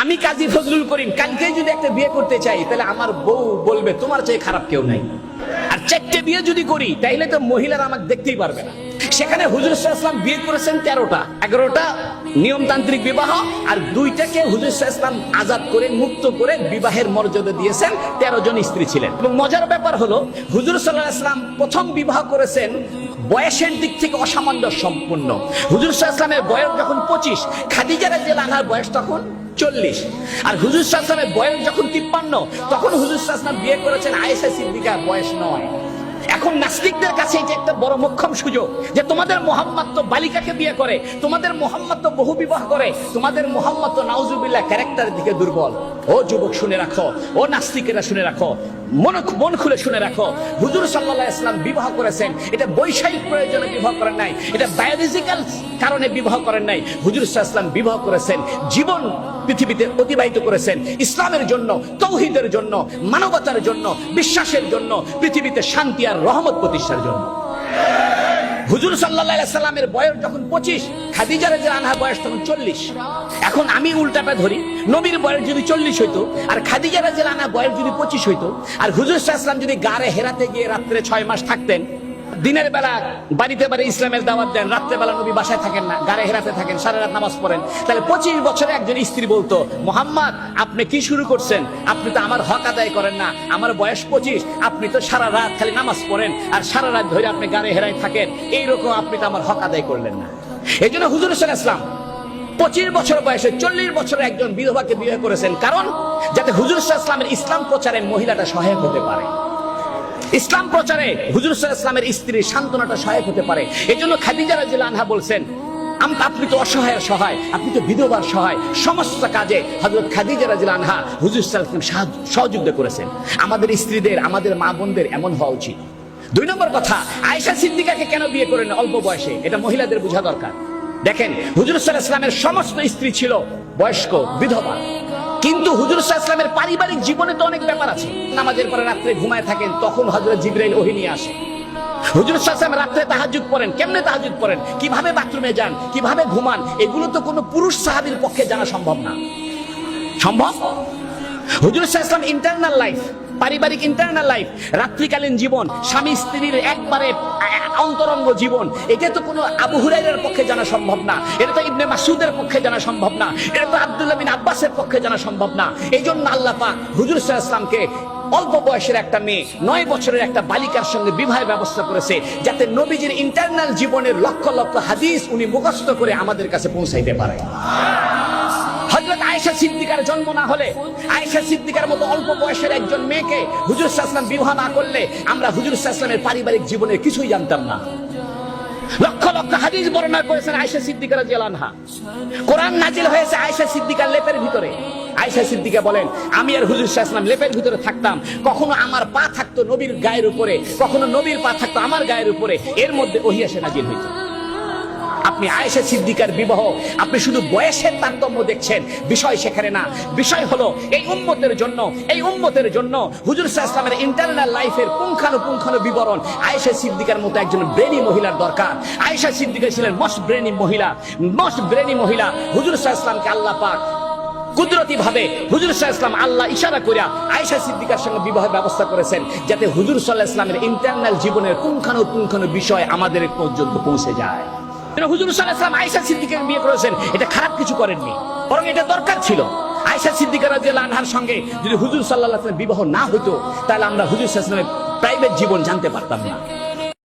আমি কাজী ফজলুল করিম কালকেই যদি একটা বিয়ে করতে চাই, তাহলে আমার বউ বলবে তোমার চেয়ে খারাপ কেউ নাই। আর 4টে বিয়ে যদি করি, তাইলে তো মহিলারা আমাকে দেখতেই পারবে না। সেখানে হুজুর সাল্লাল্লাহু আলাইহি ওয়াসাল্লাম বিয়ে করেছেন 13টা, 11টা নিয়মতান্ত্রিক বিবাহ, আর 2টাকে হুজুর সাল্লাল্লাহু আলাইহি ওয়াসাল্লাম আজাদ করে মুক্ত করে বিবাহের মর্যাদা দিয়েছেন। 13 জন স্ত্রী ছিলেন। এবং মজার ব্যাপার হলো, হুজুর সাল্লাল্লাহু আলাইহি ওয়াসাল্লাম প্রথম বিবাহ করেছেন বয়সের দিক থেকে অসামঞ্জস্য সম্পূর্ণ। হুজুর সাল্লাল্লাহু আলাইহি ওয়াসাল্লামের বয়স যখন 25, খাদিজা রাদিয়াল্লাহু আনহার বয়স তখন 40। আর হুজুর সাল্লাল্লাহু আলাইহি ওয়াসাল্লামের বয়স যখন 53, তখন হুজুর সাল্লাল্লাহু আলাইহি ওয়াসাল্লাম বিয়ে করেছেন আয়েশা সিদ্দিকার বয়স 9। এখন নাস্তিকদের কাছে এটা একটা বড় মোক্ষম সুযোগ যে তোমাদের মুহাম্মদ তো বালিকাকে বিয়ে করে, তোমাদের মুহাম্মদ তো বহু বিবাহ করে, তোমাদের মুহাম্মদ তো নাউজুবিল্লাহ ক্যারেক্টারের দিকে দুর্বল। ও যুবক শুনে রাখো, ও নাস্তিকেরা শুনে রাখো, মন খুলে শুনে রাখো, হুজুর সাল্লাল্লাহু আলাইহি ওয়াসাল্লাম বিবাহ করেছেন, এটা বৈষয়িক প্রয়োজনে বিবাহ করেন নাই, এটা বায়োলজিক্যাল কারণে বিবাহ করেন নাই। হুজুর সাল্লাল্লাহু আলাইহি ওয়াসাল্লাম বিবাহ করেছেন, জীবন পৃথিবীতে অতিবাহিত করেছেন ইসলামের জন্য, তাওহীদের জন্য, মানবতার জন্য, বিশ্বাসের জন্য, পৃথিবীতে শান্তি আর রহমত প্রতিষ্ঠার জন্য। হুজুর সাল্লাল্লাহু আলাইহি সাল্লামের বয়স যখন 25, খাদিজা রাদিয়াল্লাহু আনহার বয়স তখন 40। এখন আমি উল্টাটা ধরি, নবীর বয়স যদি 40 হইতো, আর খাদিজা রাদিয়াল্লাহু আনহার বয়স যদি 25 হইতো, আর হুজুর সাল্লাল্লাহু আলাইহি ওয়াসাল্লাম যদি গারে হেরাতে গিয়ে রাত্রে 6 মাস থাকতেন, দিনের বেলা বাড়িতে বাড়ি ইসলামের দাওয়াত দেন, রাত্রে বেলা নবী বাসায় থাকেন না, গারে হেরাতে থাকেন, সারা রাত নামাজ পড়েন, তাহলে 25 বছরে একজন স্ত্রী বলতো, মুহাম্মদ আপনি কি শুরু করছেন? আপনি তো আমার হক আদায় করেন না, আমার বয়স 25, আপনি তো সারা রাত খালি নামাজ পড়েন আর সারা রাত ধরে আপনি গারে হেরায় থাকেন, এইরকম আপনি তো আমার হক আদায় করলেন না। এই জন্য হুজুর সাল্লাল্লাহু আলাইহি ওয়াসাল্লাম 25 বছর বয়সে 40 বছরে একজন বিধবাকে বিয়ে করেছেন, কারণ যাতে হুজুর সাল্লাল্লাহু আলাইহি ওয়াসাল্লামের ইসলাম প্রচারে মহিলাটা সহায়ক হতে পারে, ইসলাম প্রচারে হুজুর সাল্লাল্লাহু আলাইহি ওয়াসাল্লামের স্ত্রীর সান্ত্বনাটা সহায়ক হতে পারে। এই জন্য খাদিজা রাদিয়াল্লাহু আনহা বলছেন, আপনি তো অসহায়ের সহায়, আপনি তো বিধবার সহায়, সমস্ত কাজে হযরত খাদিজা রাদিয়াল্লাহু আনহা হুজুর সাল্লাল্লাহু আলাইহি ওয়াসাল্লাম সহযোগিতা করেছেন। আমাদের স্ত্রীদের, আমাদের মা বোনদের এমন হওয়া উচিত। 2 নম্বর কথা, আয়েশা সিদ্দিকাকে কেন বিয়ে করেন অল্প বয়সে? এটা মহিলাদের বোঝা দরকার। দেখেন, হুজুর সাল্লাল্লাহু আলাইহি ওয়াসাল্লামের সমস্ত স্ত্রী ছিল বয়স্ক, বিধবা, কিন্তু হুজুর সাল্লাল্লাহু আলাইহি ওয়াসাল্লামের পারিবারিক জীবনে তো অনেক ব্যাপার আছে। নামাজের পরে রাত্রে ঘুমায় থাকেন, তখন হযরত জিবরাইল ওহী নিয়ে আসে। হুজুর সাল্লাল্লাহু আলাইহি ওয়াসাল্লাম রাত্রে তাহাজ্জুদ পড়েন, কেমনে তাহাজ্জুদ পড়েন, কিভাবে বাথরুমে যান, কিভাবে ঘুমান, এগুলো তো কোনো পুরুষ সাহাবীর পক্ষে জানা সম্ভব না। সম্ভব? হুজুর সাল্লাল্লাহু আলাইহি ওয়াসাল্লাম ইন্টারনাল লাইফ, পারিবারিক ইন্টারনাল লাইফ, রাত্রিকালীন জীবন, স্বামী স্ত্রীর একবারে অন্তরঙ্গ জীবন, এটা তো কোনো আবু হুরায়রার পক্ষে জানা সম্ভব না, এটা তো ইবনে মাসউদের পক্ষে জানা সম্ভব না, এটা তো আব্দুল্লাহ বিন আব্বাসের পক্ষে জানা সম্ভব না। এই জন্য আল্লাহ পাক হুজুর সাল্লাল্লাহু আলাইহি ওয়াসাল্লামকে অল্প বয়সের একটা মেয়ে, 9 বছরের একটা বালিকার সঙ্গে বিবাহের ব্যবস্থা করেছে, যাতে নবীজির ইন্টারনাল জীবনের লক্ষ লক্ষ হাদিস উনি মুখস্থ করে আমাদের কাছে পৌঁছাইতে পারে। হযরত আয়েশা সিদ্দিকার জন্ম না হলে, আয়েশা সিদ্দিকার মতো অল্প বয়সের একজন মেয়েকে হুজুর সাল্লাল্লাহু আলাইহি ওয়াসাল্লাম বিবাহ না করলে, আমরা হুজুর সাল্লাল্লাহু আলাইহি ওয়াসাল্লামের পারিবারিক জীবনের কিছুই জানতাম না। লক্ষ লক্ষ হাদিস বর্ণনা করেছেন আয়েশা সিদ্দিকা রাদিয়াল্লাহু আনহা। কোরআন নাজিল হয়েছে আয়েশা সিদ্দিকার লেপের ভিতরে। আয়েশা সিদ্দিকা বলেন, আমি আর হুজুর সাল্লাল্লাহু আলাইহি ওয়াসাল্লাম লেপের ভিতরে থাকতাম, কখনো আমার পা থাকতো নবীর গায়ের উপরে, কখনো নবীর পা থাকতো আমার গায়ের উপরে, এর মধ্যে ওহী এসে নাজিল হইত। আপনি আয়েশা সিদ্দিকার বিবাহ, আপনি শুধু বয়সের তারতম্য দেখছেন, বিষয় সেখানে না। বিষয় হলো এই উম্মতের জন্য, এই উম্মতের জন্য হুজুর সাল্লাল্লাহু আলাইহি ওয়াসাল্লামের ইন্টারনাল লাইফের পুঙ্খানুপুঙ্খানু বিবরণ আয়েশা সিদ্দিকার মতো একজন ব্রেনি মহিলার দরকার। আয়েশা সিদ্দিকা ছিলেন মোস্ট ব্রেনি মহিলা, মোস্ট ব্রেনি মহিলা। হুজুর সাল্লাল্লাহু আলাইহি ওয়াসাল্লামকে আল্লাহ পাক কুদরতি ভাবে হুজুর সাল্লাল্লাহু আলাইহি ওয়াসাল্লাম আল্লাহ ইশারা করিয়া আয়েশা সিদ্দিকার সঙ্গে বিবাহের ব্যবস্থা করেছেন, যাতে হুজুর সাল্লাল্লাহু আলাইহি ওয়াসাল্লামের ইন্টারনাল জীবনের পুঙ্খানুপুঙ্খানু বিষয় আমাদের পর্যন্ত পৌঁছে যায়। হুজুর সাল্লাল্লাহু আলাইহি ওয়াসাল্লাম আয়েশা সিদ্দিকাকে বিয়ে করেছেন, এটা খারাপ কিছু করেননি, বরং এটা দরকার ছিল। আয়েশা সিদ্দিকা রাদিয়াল্লাহু আনহার সঙ্গে যদি হুজুর সাল্লাল্লাহু আলাইহি ওয়াসাল্লাম বিবাহ না হতো, তাহলে আমরা হুজুর সাল্লাল্লাহু আলাইহি ওয়াসাল্লামের প্রাইভেট জীবন জানতে পারতাম না।